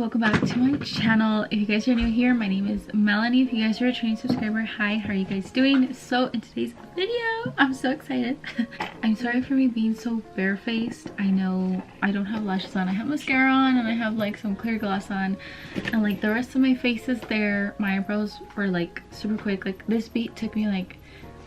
welcome back to my channel. If you guys are new here, my name is Melanie. If you guys are a returning subscriber, hi, how are you guys doing? So in today's video, I'm so excited. I'm sorry for me being so barefaced. I know I don't have lashes on. I have mascara on and I have like some clear gloss on, and like the rest of my face is there. My eyebrows were like super quick. Like this beat took me like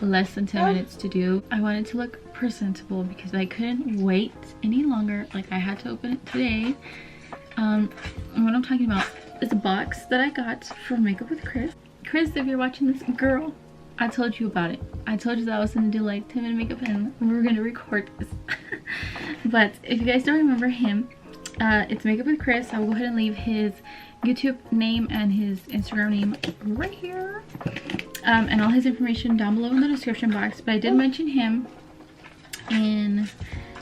less than 10 minutes to do. I wanted to look presentable because I couldn't wait any longer. Like I had to open it today. What I'm talking about is a box that I got from Makeup with Criss. Criss, if you're watching this, girl, I told you about it. I told you that I was gonna do like 10-minute makeup and we were gonna record this. But if you guys don't remember him, it's Makeup with Criss. I will go ahead and leave his YouTube name and his Instagram name right here, and all his information down below in the description box. But I did mention him in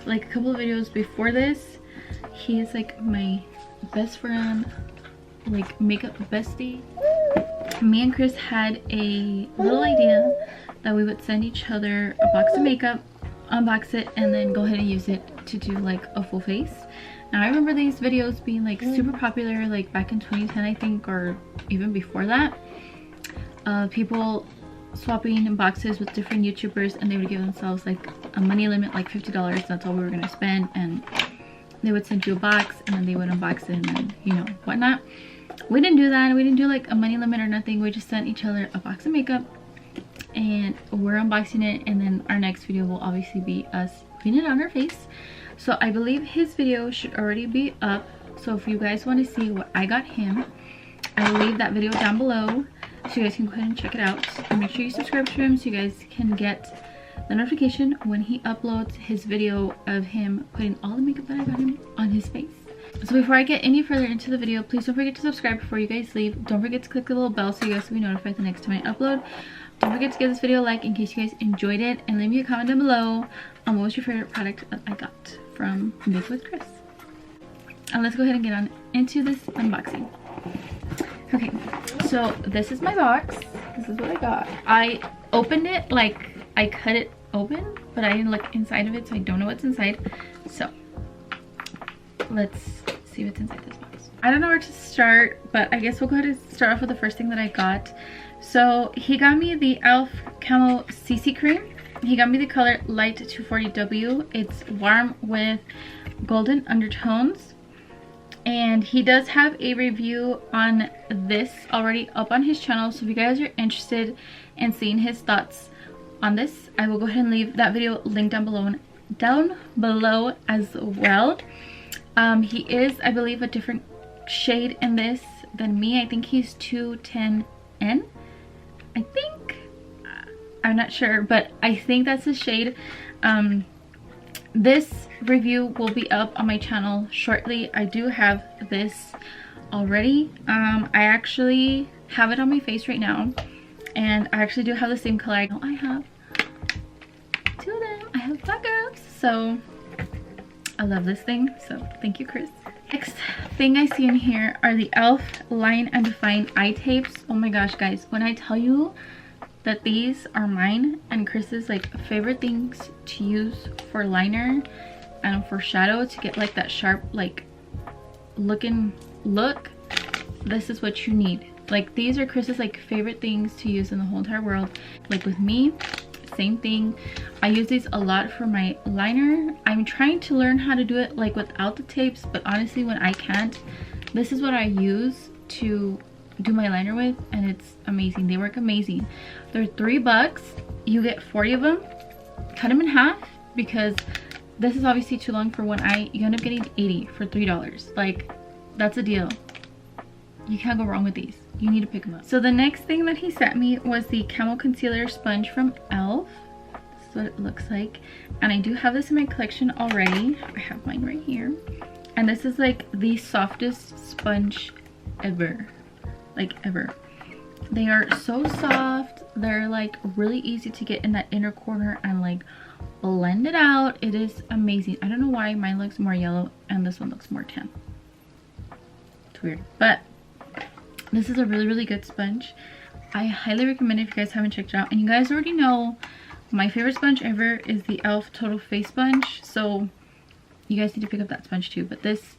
like a couple of videos before this. He is like my best friend, like makeup bestie. Me and Criss had a little idea that we would send each other a box of makeup, unbox it, and then go ahead and use it to do like a full face. Now I remember these videos being like super popular like back in 2010 I think, or even before that. People swapping boxes with different YouTubers, and they would give themselves like a money limit, like $50. That's all we were gonna spend, and they would send you a box and then they would unbox it and then, you know, whatnot. We didn't do that. We didn't do like a money limit or nothing. We just sent each other a box of makeup and we're unboxing it, and then our next video will obviously be us putting it on our face. So I believe his video should already be up. So if you guys want to see what I got him, I will leave that video down below so you guys can go ahead and check it out. And make sure you subscribe to him so you guys can get the notification when he uploads his video of him putting all the makeup that I got him on his face. So before I get any further into the video, please don't forget to subscribe before you guys leave. Don't forget to click the little bell so you guys will be notified the next time I upload. Don't forget to give this video a like in case you guys enjoyed it, and leave me a comment down below on what was your favorite product that I got from Makeup with Criss. And let's go ahead and get on into this unboxing. Okay, so this is my box. This is what I got. I opened it, like I cut it open, but I didn't look inside of it, so I don't know what's inside. So let's see what's inside this box. I don't know where to start, but I guess we'll go ahead and start off with the first thing that I got. So he got me the ELF Camo CC Cream. He got me the color Light 240W. It's warm with golden undertones. And he does have a review on this already up on his channel, so if you guys are interested in seeing his thoughts on this, I will go ahead and leave that video linked down below as well. He is, I believe, a different shade in this than me. I think he's 210N, I think. I'm not sure, but I think that's his shade. This review will be up on my channel shortly. I do have this already. I actually have it on my face right now, and I actually do have the same color. I have two of them. I have backups, so I love this thing. So thank you, Criss. Next thing I see in here are the ELF Line and Define eye tapes. Oh my gosh, guys, when I tell you that these are mine and Criss's like favorite things to use for liner and for shadow to get like that sharp like looking look, this is what you need. Like these are Criss's like favorite things to use in the whole entire world. Like with me, same thing. I use these a lot for my liner. I'm trying to learn how to do it like without the tapes, but honestly when I can't, this is what I use to do my liner with, and it's amazing. They work amazing. They're $3. You get 40 of them. Cut them in half because this is obviously too long for one eye. You end up getting 80 for $3. Like, that's a deal. You can't go wrong with these. You need to pick them up. So the next thing that he sent me was the Camo Concealer Sponge from ELF. This is what it looks like, and I do have this in my collection already. I have mine right here, and this is like the softest sponge ever. Like ever. They are so soft. They're like really easy to get in that inner corner and like blend it out. It is amazing. I don't know why mine looks more yellow and this one looks more tan. It's weird, but this is a really good sponge. I highly recommend it if you guys haven't checked it out. And you guys already know my favorite sponge ever is the ELF Total Face Sponge, so you guys need to pick up that sponge too. But this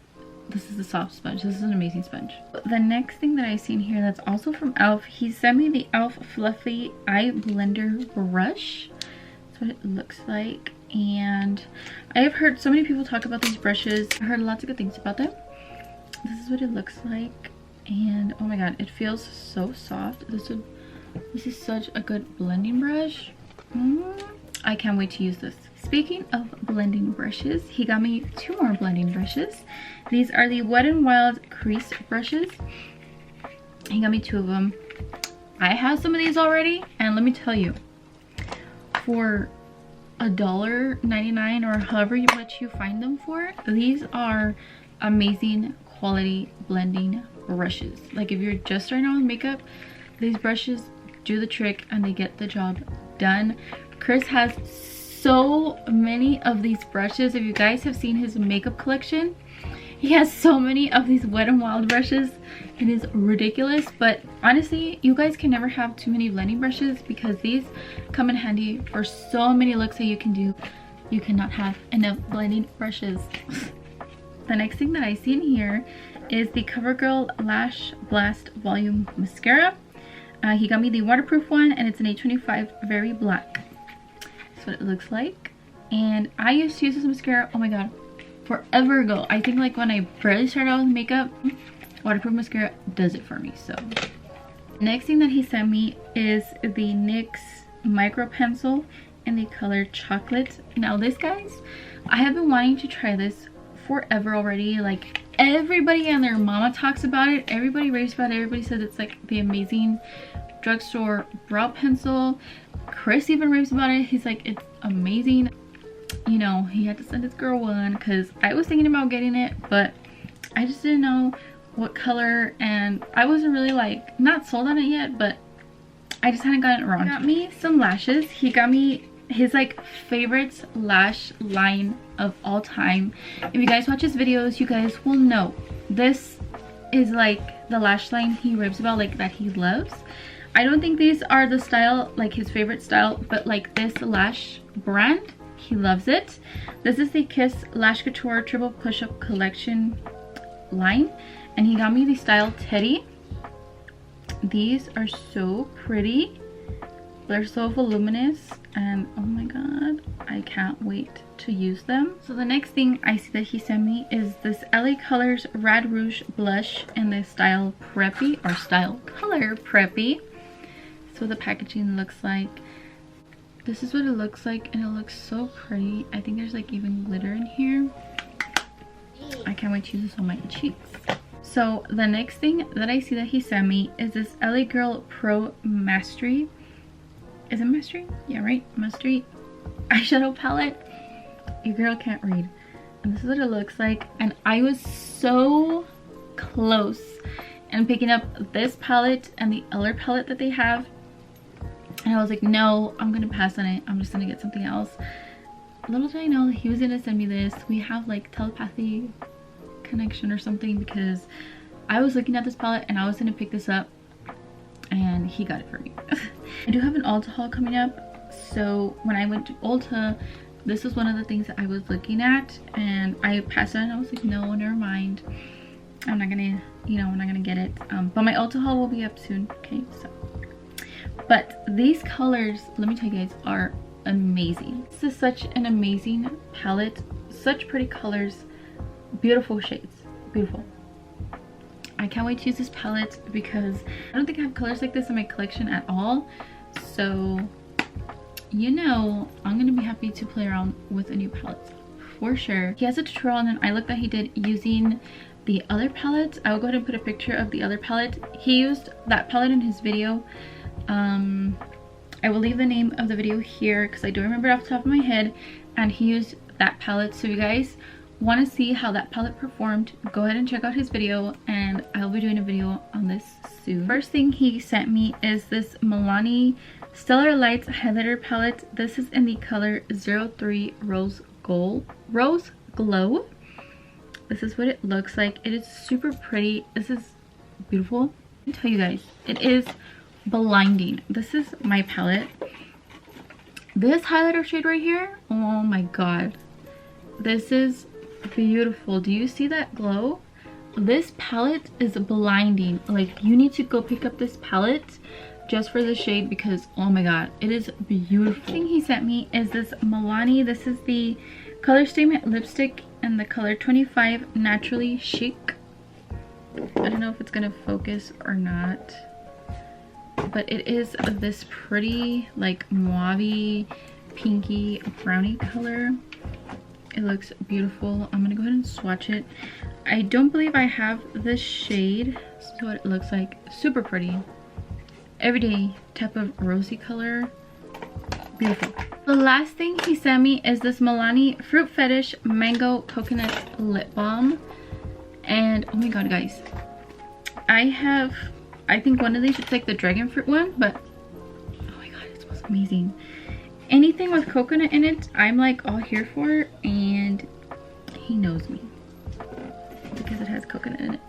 this is a soft sponge. This is an amazing sponge. The next thing that I seen here that's also from ELF, he sent me the ELF Fluffy Eye Blender Brush. That's what it looks like. And I have heard so many people talk about these brushes. I heard lots of good things about them. This is what it looks like. And oh my god, it feels so soft. This is such a good blending brush. I can't wait to use this. Speaking of blending brushes, he got me 2 more blending brushes. These are the Wet n Wild crease brushes. He got me 2 of them. I have some of these already, and let me tell you, for $1.99 or however much you find them for, these are amazing quality blending brushes. Like if you're just starting out with makeup, these brushes do the trick and they get the job done. Criss has so many of these brushes. If you guys have seen his makeup collection, he has so many of these Wet n Wild brushes. It is ridiculous, but honestly, you guys can never have too many blending brushes because these come in handy for so many looks that you can do. You cannot have enough blending brushes. The next thing that I see in here is the CoverGirl Lash Blast Volume Mascara. He got me the waterproof one, and it's an A25 Very Black. That's what it looks like. And I used to use this mascara, oh my god, forever ago. I think like when I barely started out with makeup, waterproof mascara does it for me. So next thing that he sent me is the NYX Micro Pencil in the color Chocolate. Now this, guys, I have been wanting to try this forever already. Like everybody and their mama talks about it. Everybody raves about it. Everybody says it's like the amazing drugstore brow pencil. Criss even raves about it. He's like, it's amazing. You know, he had to send his girl one because I was thinking about getting it, but I just didn't know what color, and I wasn't really like not sold on it yet, but I just hadn't gotten it around. He got me some lashes. He got me his like favorite lash line of all time. If you guys watch his videos, you guys will know this is like the lash line he raves about, like that he loves. I don't think these are the style, like his favorite style, but like this lash brand, he loves it. This is the Kiss Lash Couture Triple Push-Up Collection line, and he got me the style Teddy. These are so pretty. They're so voluminous, and oh my god, I can't wait to use them. So the next thing I see that he sent me is this LA Colors Rad Rouge blush in the style Preppy, or style color Preppy. So the packaging looks like. This is what it looks like, and it looks so pretty. I think there's like even glitter in here. I can't wait to use this on my cheeks. So the next thing that I see that he sent me is this LA Girl Pro Mastery. Is it Mastery? Yeah, right? Mastery eyeshadow palette. Your girl can't read. And this is what it looks like. And I was so close in picking up this palette and the other palette that they have. And I was like, no, I'm gonna pass on it. I'm just gonna get something else. Little did I know that he was gonna send me this. We have like telepathy connection or something, because I was looking at this palette and I was gonna pick this up, and he got it for me. I do have an Ulta haul coming up, so when I went to Ulta, this was one of the things that I was looking at, and I passed it and I was like, no, never mind. I'm not gonna, you know, I'm not gonna get it. But my Ulta haul will be up soon, okay? So, but these colors, let me tell you guys, are amazing. This is such an amazing palette, such pretty colors, beautiful shades, beautiful. I can't wait to use this palette because I don't think I have colors like this in my collection at all. So, you know, I'm gonna be happy to play around with a new palette for sure. He has a tutorial and an eye look that he did using the other palette. I will go ahead and put a picture of the other palette. He used that palette in his video. I will leave the name of the video here because I don't remember it off the top of my head, and he used that palette. So you guys want to see how that palette performed, go ahead and check out his video, and I'll be doing a video on this soon. First thing he sent me is this Melanie Stellar Lights highlighter palette. This is in the color 03 Rose Glow. This is what it looks like. It is super pretty. This is beautiful. Let me tell you guys, it is blinding. This is my palette. This highlighter shade right here, oh my god, this is beautiful. Do you see that glow? this palette is blinding. Like, you need to go pick up this palette just for the shade because oh my god, it is beautiful. The thing he sent me is this Melanie. This is the Color Statement lipstick in the color 25 Naturally Chic. I don't know if it's gonna focus or not, but it is this pretty like mauve pinky brownie color. It looks beautiful. I'm gonna go ahead and swatch it. I don't believe I have this shade. This is what it looks like. Super pretty. Everyday type of rosy color. Beautiful. The last thing he sent me is this Melanie Fruit Fetish Mango Coconut Lip Balm. And oh my god, guys. I think one of these, it's like the dragon fruit one, but oh my god, it smells amazing. Anything with coconut in it, I'm like all here for, and he knows me because it has coconut in it.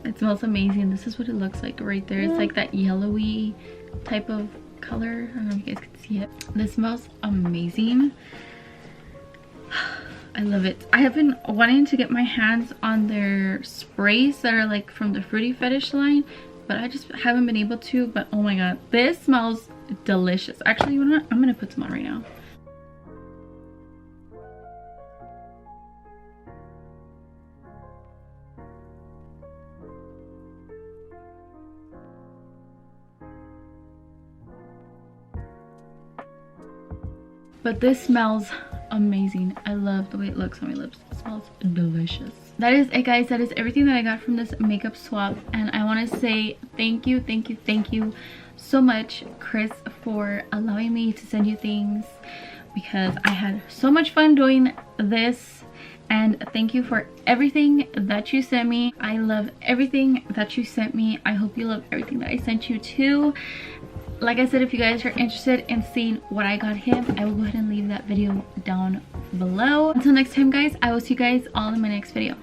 It smells amazing. This is what it looks like right there. It's like that yellowy type of color. I don't know if you guys can see it. This smells amazing. I love it. I have been wanting to get my hands on their sprays that are like from the Fruity Fetish line, but I just haven't been able to. But oh my god, this smells delicious. Actually, you know what? I'm gonna put some on right now. But this smells amazing. I love the way it looks on my lips. It smells delicious. That is it, guys. That is everything that I got from this makeup swap, and I want to say thank you so much, Criss, for allowing me to send you things, because I had so much fun doing this. And thank you for everything that you sent me. I love everything that you sent me. I hope you love everything that I sent you too. Like I said, if you guys are interested in seeing what I got him, I will go ahead and leave that video down below. Until next time, guys, I will see you guys all in my next video.